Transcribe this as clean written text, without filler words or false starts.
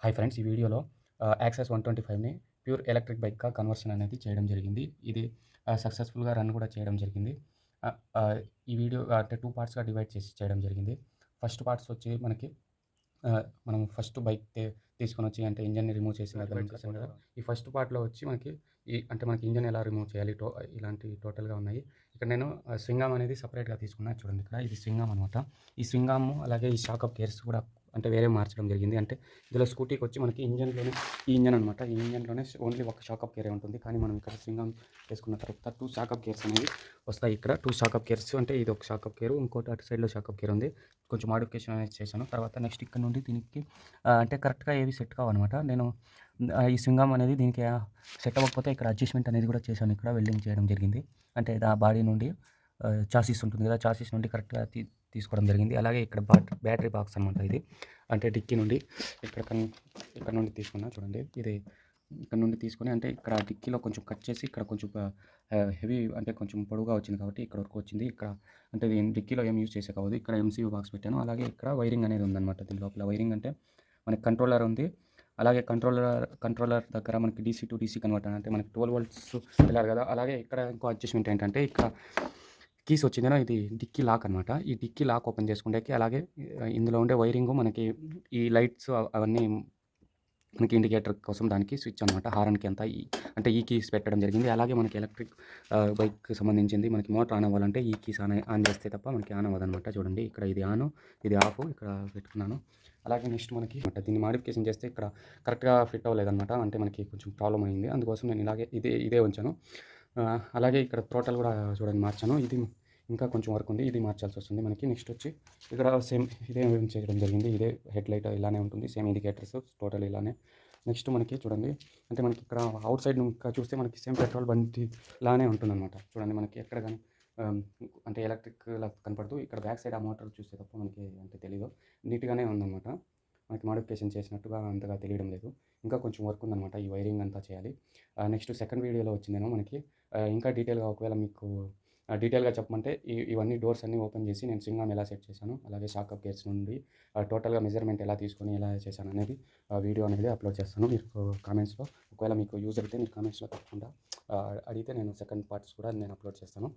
Hi friends, ఈ వీడియోలో access 125ని pure electric బైక్‌గా conversion అనేది చేయడం జరిగింది. ఇది సక్సెస్‌ఫుల్‌గా రన్ కూడా చేయడం జరిగింది. ఆహ్, ఆహ్, ఈ వీడియో అంటే 2 పార్ట్స్‌గా డివైడ్ చేసి చేయడం జరిగింది. ఫస్ట్ పార్ట్స్ వచ్చి మనకి మనం ఫస్ట్ బైక్ తీసుకొనొచ్చి అంటే ఇంజిన్‌ని రిమూవ్ చేసిన దగ్గర నుంచి చేసాం కదా! ఈ ఫస్ట్ పార్ట్‌లో వచ్చి మనకి అంటే మనకి ఇంజిన్ ఎలా రిమూవ్ చేయాలి ఇలాంటి టోటల్‌గా ఉన్నాయి. ఇక్కడ నేను స్వింగ్ ఆర్మ్ అనేది సెపరేట్‌గా తీసుకున్నా. చూడండి, ఇక్కడ ఇది స్వింగ్ ఆర్మ్ అనమాట. ఈ స్వింగ్ ఆర్మ్ అలాగే ఈ షాక్ అప్ గేర్స్ కూడా అంటే వేరే మార్చడం జరిగింది. అంటే ఇందులో స్కూటీకొచ్చి మనకి ఈ ఇంజిన్ అనమాట. ఈ ఇంజిన్‌లోనే ఓన్లీ ఒక షాక్ అప్ గేరే ఉంటుంది. కానీ మనం ఇక్కడ స్వింగ్ ఆర్మ్ వేసుకున్న తర్వాత 2 షాక్ అప్ గేర్స్ అనేవి వస్తాయి. ఇక్కడ 2 షాక్ అప్ గేర్స్ అంటే ఇది ఒక షాక్ అప్ గేర్, ఇంకోటి అటు సైడ్‌లో షాక్ అప్ గేర్ ఉంది. కొంచెం మోడిఫికేషన్ అనేది చేశాను. తర్వాత నెక్స్ట్ ఇక్కడ నుండి దీనికి అంటే కరెక్ట్‌గా ఏవి సెట్ కావనమాట. నేను ఈ స్వింగ్ ఆర్మ్ అనేది దీనికి సెట్ అవ్వకపోతే ఇక్కడ అడ్జస్ట్‌మెంట్ అనేది కూడా చేశాను. ఇక్కడ వెల్డింగ్ చేయడం జరిగింది. అంటే బాడీ నుండి చాసిస్ ఉంటుంది కదా! చాసిస్ నుండి కరెక్ట్‌గా తీసుకోవడం జరిగింది. అలాగే ఇక్కడ బ్యాటరీ బాక్స్ అనమాట ఇది. అంటే డిక్కీ నుండి ఇక్కడ నుండి తీసుకున్నా చూడండి. ఇది ఇక్కడ నుండి తీసుకొని అంటే ఇక్కడ డిక్కీలో కొంచెం కట్ చేసి ఇక్కడ కొంచెం హెవీ అంటే కొంచెం పొడవుగా వచ్చింది కాబట్టి ఇక్కడ వరకు వచ్చింది. ఇక్కడ అంటే డిక్కీలో ఏం యూజ్ చేసేకి అవ్వదు. ఇక్కడ ఎంసీయూ బాక్స్ పెట్టాను. అలాగే ఇక్కడ వైరింగ్ అనేది ఉందన్నమాట. దీని లోపల వైరింగ్ అంటే మనకి కంట్రోలర్ ఉంది. అలాగే కంట్రోలర్ దగ్గర మనకి డీసీ టు డీసీ కన్వర్టర్ అంటే మనకి 12 వోల్ట్స్ వెళ్ళాలి కదా! అలాగే ఇక్కడ ఇంకో అడ్జస్ట్‌మెంట్ ఏంటంటే ఇక్కడ కీస్ వచ్చిందేనో ఇది డిక్కీ లాక్ అనమాట. ఈ డిక్కీ లాక్ ఓపెన్ చేసుకునేకి అలాగే ఇందులో ఉండే వైరింగు మనకి ఈ లైట్స్ అవన్నీ మనకి ఇండికేటర్ కోసం దానికి స్విచ్ అనమాట. హారన్‌కి అంతా అంటే ఈ కీస్ పెట్టడం జరిగింది. అలాగే మనకి ఎలక్ట్రిక్ బైక్‌కి సంబంధించింది మనకి మోటార్ ఆన్ అవ్వాలంటే ఈ కీస్ ఆన్ చేస్తే తప్ప మనకి ఆన్ అవ్వదనమాట. చూడండి, ఇక్కడ ఇది ఆను, ఇది ఆఫ్ ఇక్కడ పెట్టుకున్నాను. అలాగే నెక్స్ట్ మనకి దీన్ని మోడిఫికేషన్ చేస్తే ఇక్కడ కరెక్ట్‌గా ఫిట్ అవ్వలేదనమాట. అంటే మనకి కొంచెం ప్రాబ్లమ్ అయింది. అందుకోసం నేను ఇలాగే ఇదే ఉంచాను. అలాగే ఇక్కడ థ్రోటల్ కూడా చూడండి మార్చాను. ఇది ఇంకా కొంచెం వర్క్ ఉంది. ఇది మార్చాల్సి వస్తుంది మనకి. నెక్స్ట్ వచ్చి ఇక్కడ సేమ్ ఇదే చేయడం జరిగింది. ఇదే హెడ్‌లైట్ ఇలానే ఉంటుంది. సేమ్ ఇండికేటర్స్ టోటల్ ఇలానే. నెక్స్ట్ మనకి చూడండి, అంటే మనకి ఇక్కడ ఔట్ సైడ్ ఇంకా చూస్తే మనకి సేమ్ పెట్రోల్ బండి లానే ఉంటుందన్నమాట. చూడండి, మనకి ఎక్కడ గాని అంటే ఎలక్ట్రిక్ లాగా కనపడదు. ఇక్కడ బ్యాక్ సైడ్ ఆ మోటార్ చూస్తే తప్ప మనకి అంటే తెలీదు. నీట్‌గానే ఉందన్నమాట. మనకి మోడిఫికేషన్ చేసినట్టుగా అంతగా తెలియడం లేదు. ఇంకా కొంచెం వర్క్ ఉందన్నమాట. ఈ వైరింగ్ అంతా చేయాలి. నెక్స్ట్ సెకండ్ వీడియోలో వచ్చిందేమో మనకి ఇంకా డీటెయిల్‌గా ఒకవేళ మీకు డీటెయిల్‌గా చెప్పమంటే ఇవన్నీ డోర్స్ అన్నీ ఓపెన్ చేసి నేను స్వింగ్ ఆర్మ్ ఎలా సెట్ చేశాను, అలాగే షాక్ అప్ గేర్స్ నుండి టోటల్‌గా మెజర్‌మెంట్ ఎలా తీసుకొని ఎలా చేశాను అనేది వీడియో అనేది అప్లోడ్ చేస్తాను. మీరు కామెంట్స్‌లో ఒకవేళ మీకు యూజ్ అయితే మీరు కామెంట్స్‌లో తప్పకుండా అడిగితే నేను సెకండ్ పార్ట్స్ కూడా నేను అప్లోడ్ చేస్తాను.